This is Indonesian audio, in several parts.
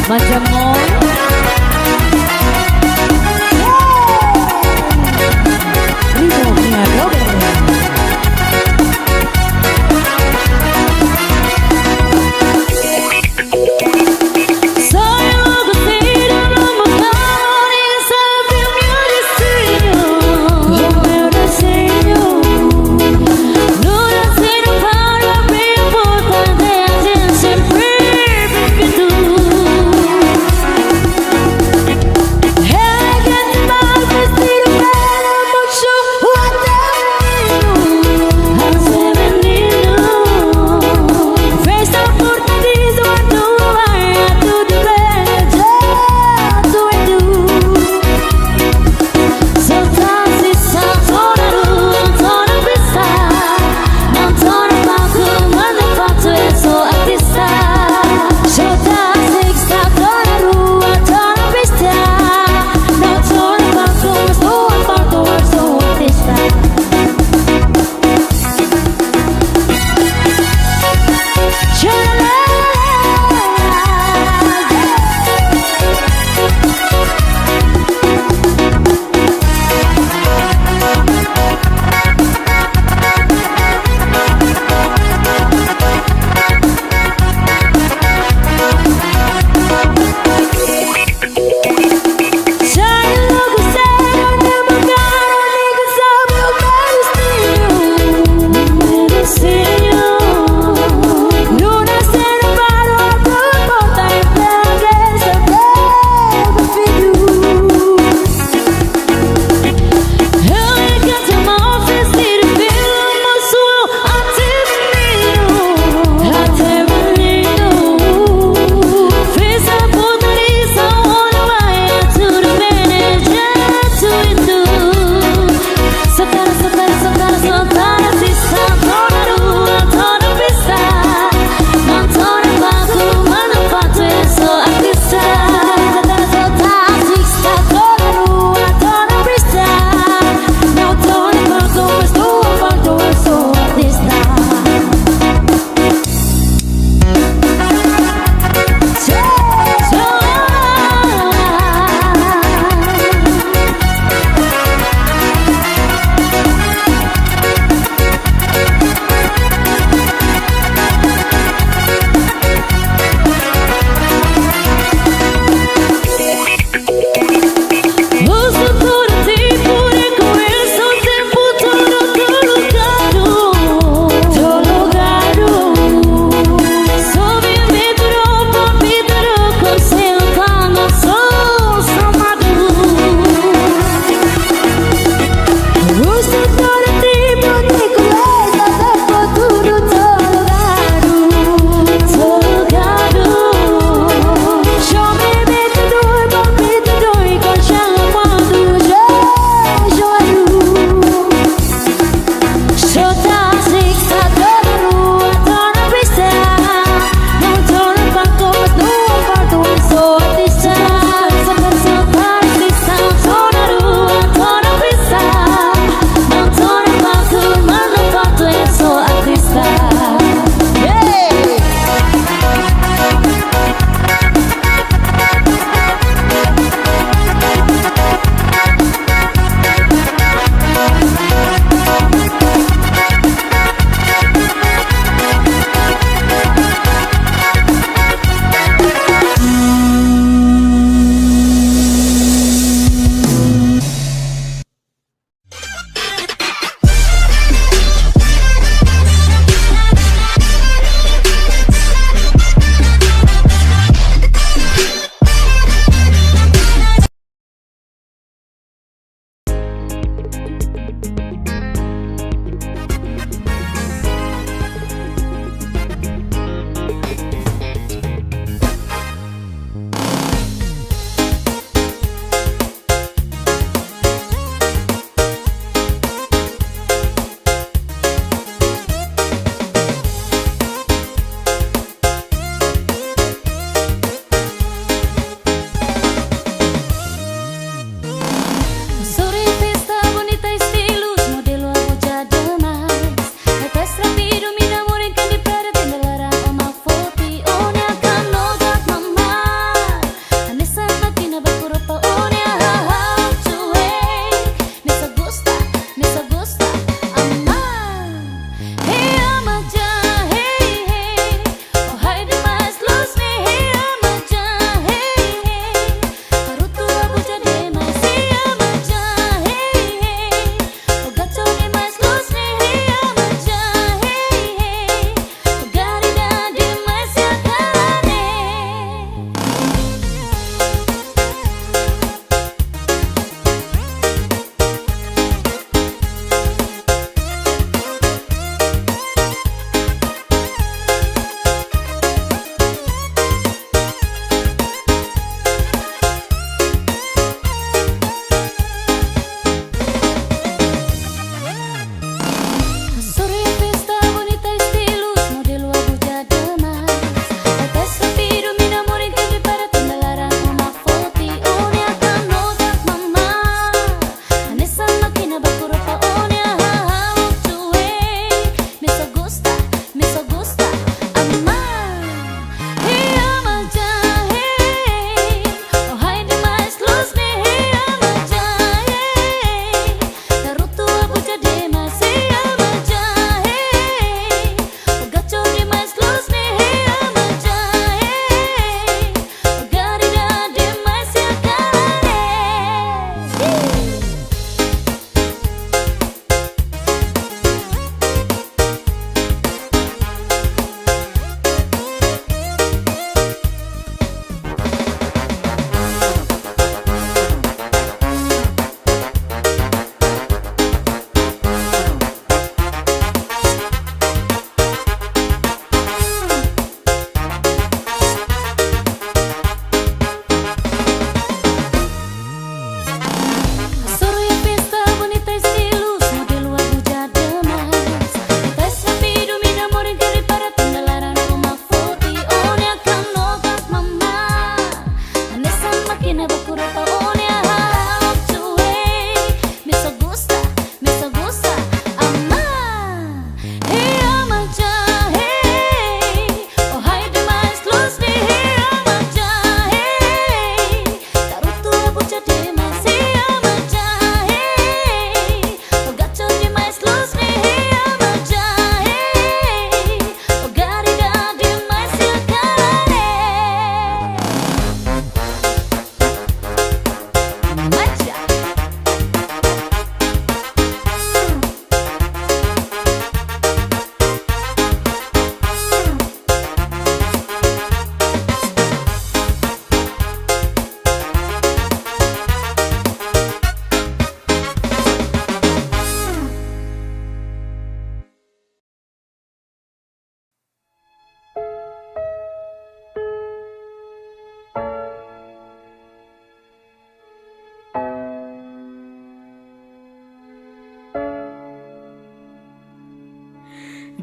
Majamon. Ritmonya Robert.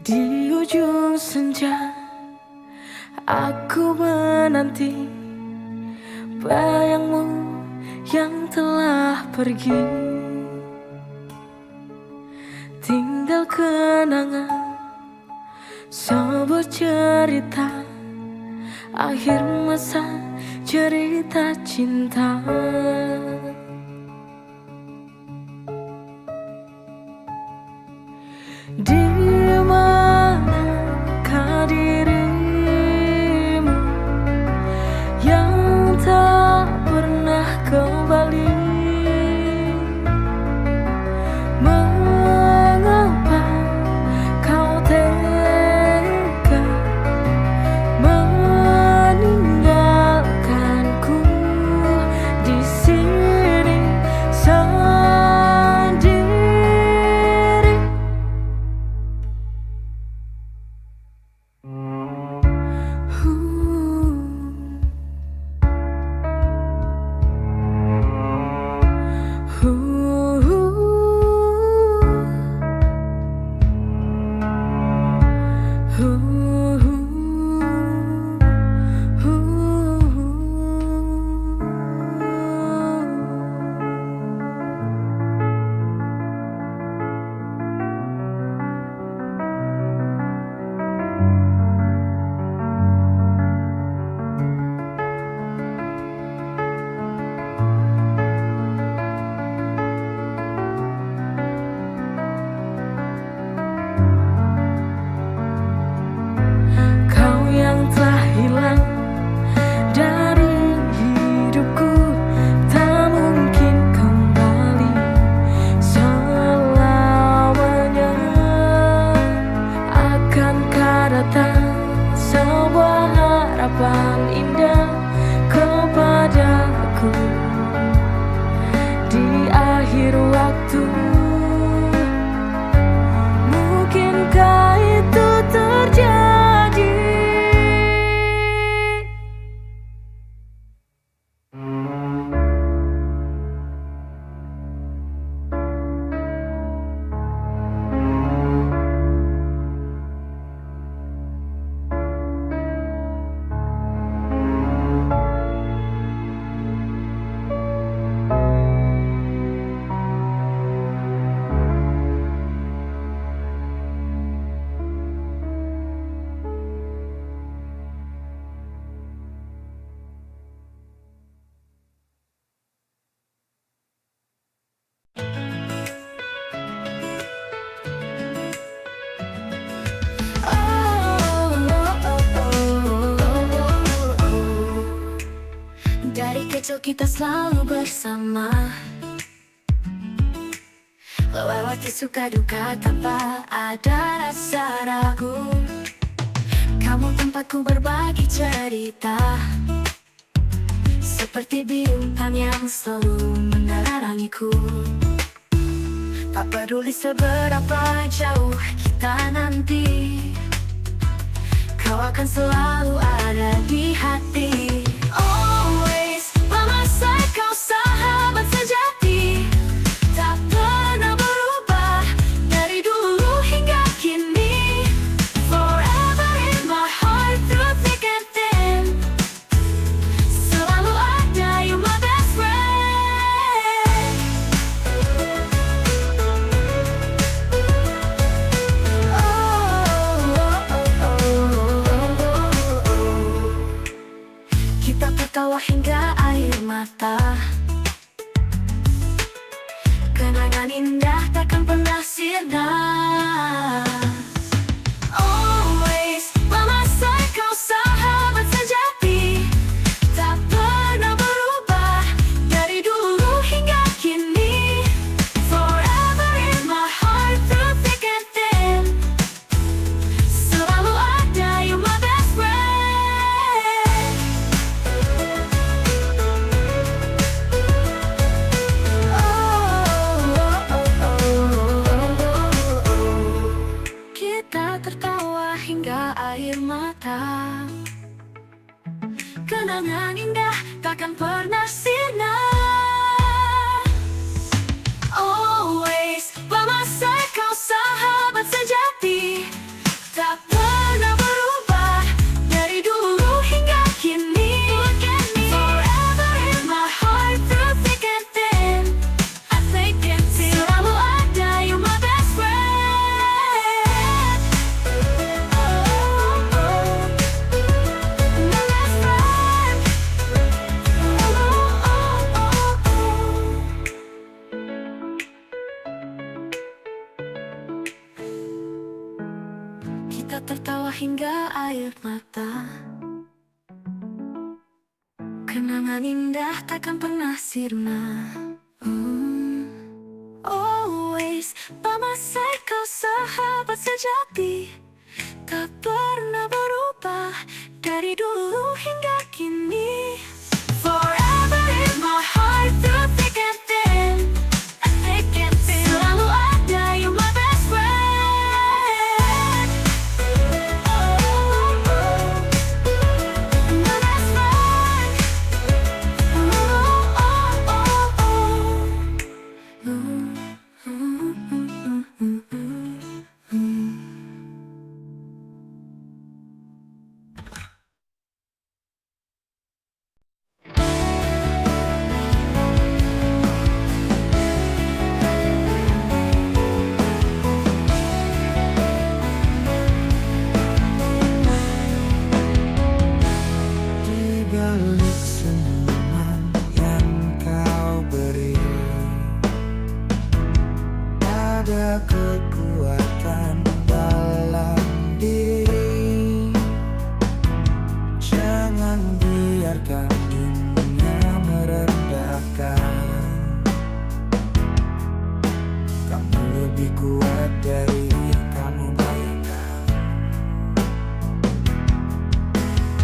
Di ujung senja aku menanti bayangmu yang telah pergi, tinggal kenangan sebuah cerita akhir masa cerita cinta. Di manakah dirimu yang tak pernah kembali? Mengapa kau tega meninggalkanku di sini sendiri? Sebuah harapan indah kepadaku di akhir waktu. Mungkinkah itu terjadi? Dari kecil kita selalu bersama, lewati suka duka tanpa ada rasa ragu. Kamu tempatku berbagi cerita, seperti bintang yang selalu menerangiku. Tak peduli seberapa jauh kita nanti, kau akan selalu ada di hati. Always by my side, kau sahabat sejati, tak pernah berubah dari dulu hingga kini. Forever in my heart, through thick and thin, selalu ada, you my best friend. Kita tertawa hingga air mata, kenangan indah takkan pernah sirna. Always by my side, kau sahabat sejati, tak pernah berubah dari dulu hingga kini. Forever in my heart, through thick and thin, selalu ada, you my best friend. Kita tertawa hingga air mata, kenangan indah takkan pernah sirna. Always by my side, kau sahabat sejati, hingga air mata. Kenangan indah takkan pernah sirna. Always by my side, kau sahabat sejati, tak pernah berubah dari dulu hingga kini. Forever in my heart, through thick and thin, selalu ada, you my best friend. My best friend. Di balik senyuman yang kau beri, ada kekuatan dalam diri. Jangan biarkan dunia merendahkan. Kamu lebih kuat dari yang kamu bayangkan.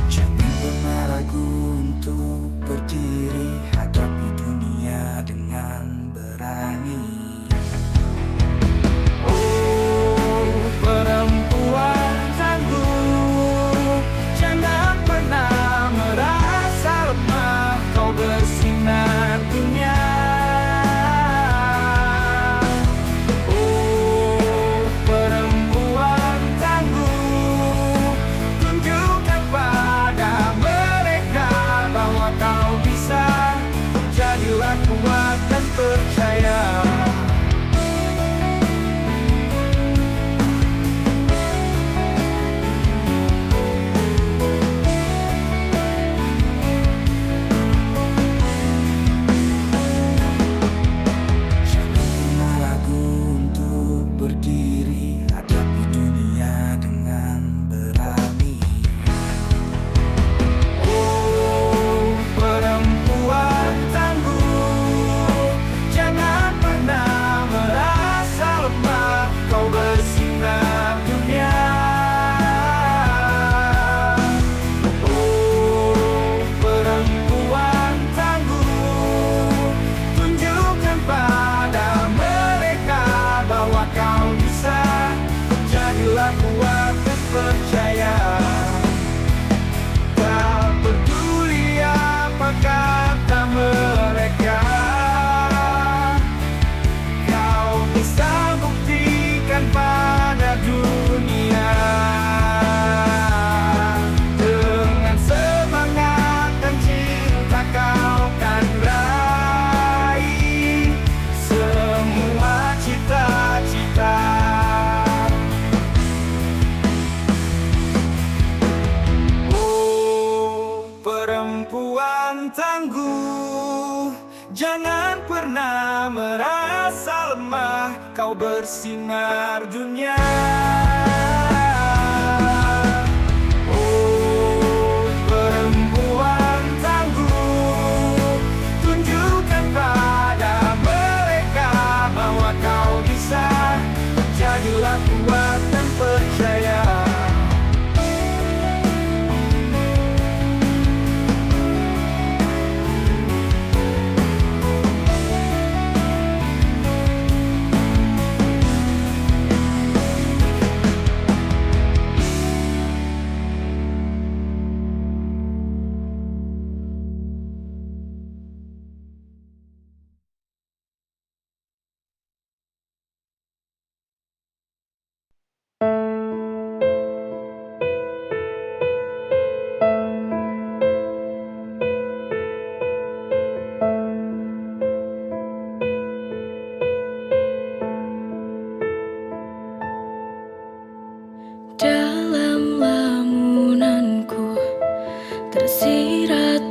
Jangan pernah ragu untuk berdiri, hadapi dunia dengan berani. Oh, perempuan tangguh, jangan pernah merasa lemah, kau bersinar dunia. Oh, perempuan tangguh, tunjukkan pada mereka bahwa kau bisa. Jadilah kuat dan percaya. Jangan pernah ragu untuk berdiri, hadapi dunia dengan berani. Oh, perempuan tangguh, jangan pernah merasa lemah, kau bersinar dunia. Oh, perempuan tangguh, tunjukkan pada mereka bahwa kau bisa. Jadilah kuat dan percaya. Tak peduli apa kata mereka, kau bisa buktikan pada dunia. Dengan semangat dan cinta kau kan raih semua cita-cita. Oh, perempuan tangguh, jangan pernah merasa lemah, kau bersinar dunia. Oh, perempuan tangguh, tunjukkan pada mereka bahwa kau bisa. Jadilah kuat dan percaya.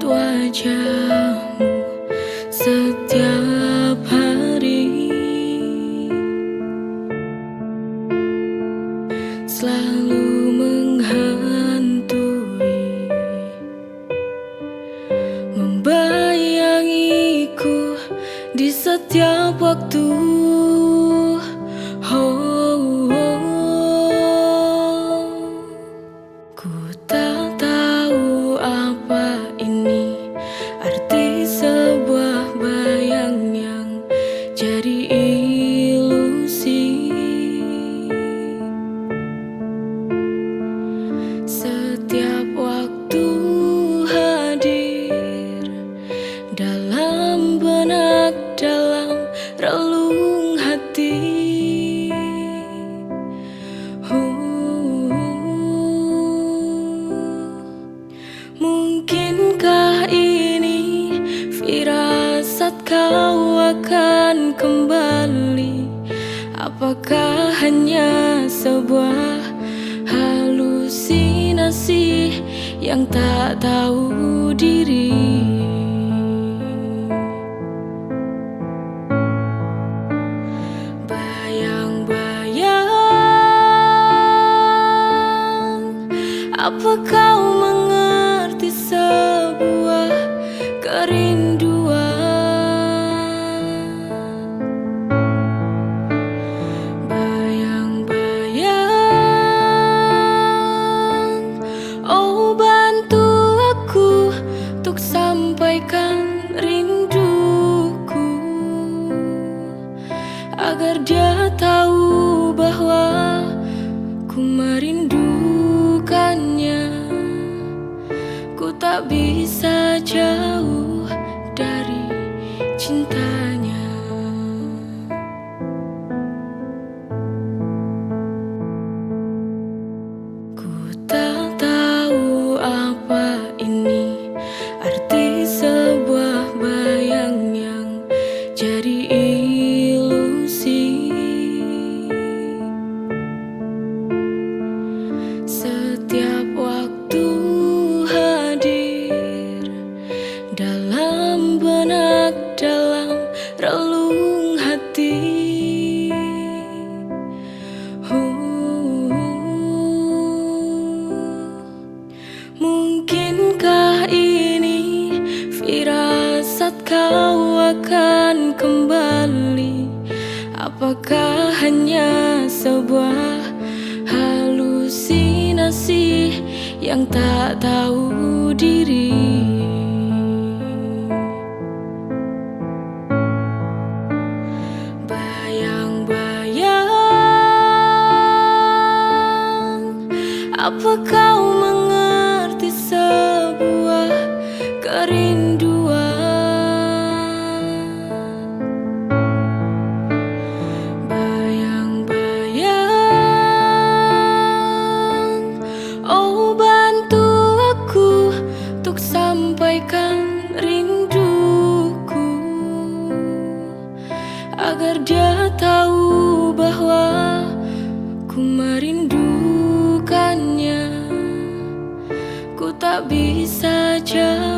wajahmu setiap hari, selalu menghargai di setiap waktu. Ku tak tahu apa ini arti sebuah bayang yang jadi ilusi. Setiap waktu hadir dalam benak, dalam relung hati. Mungkinkah ini firasat kau akan kembali? Apakah hanya sebuah halusinasi yang tak tahu diri? Bayang-bayang, apa kau mengerti sebuah kerinduan? Bayang-bayang, oh bantu aku untuk sampaikan rinduku, agar dia tahu bahwa ku merindukannya. Ku tak bisa jauh dari cintanya. Ku tak tahu apa ini arti sebuah bayang yang jadi ilusi. Setiap waktu hadir dalam benak, dalam relung hati. Mungkinkah ini firasat kau akan kembali? Apakah hanya sebuah halusinasi yang tak tahu diri? Bayang-bayang, apa kau mengerti sebuah kerinduan? Bayang-bayang, oh bantu aku untuk sampaikan rinduku, agar dia tahu bahwa ku merindukannya. Ku tak bisa jauh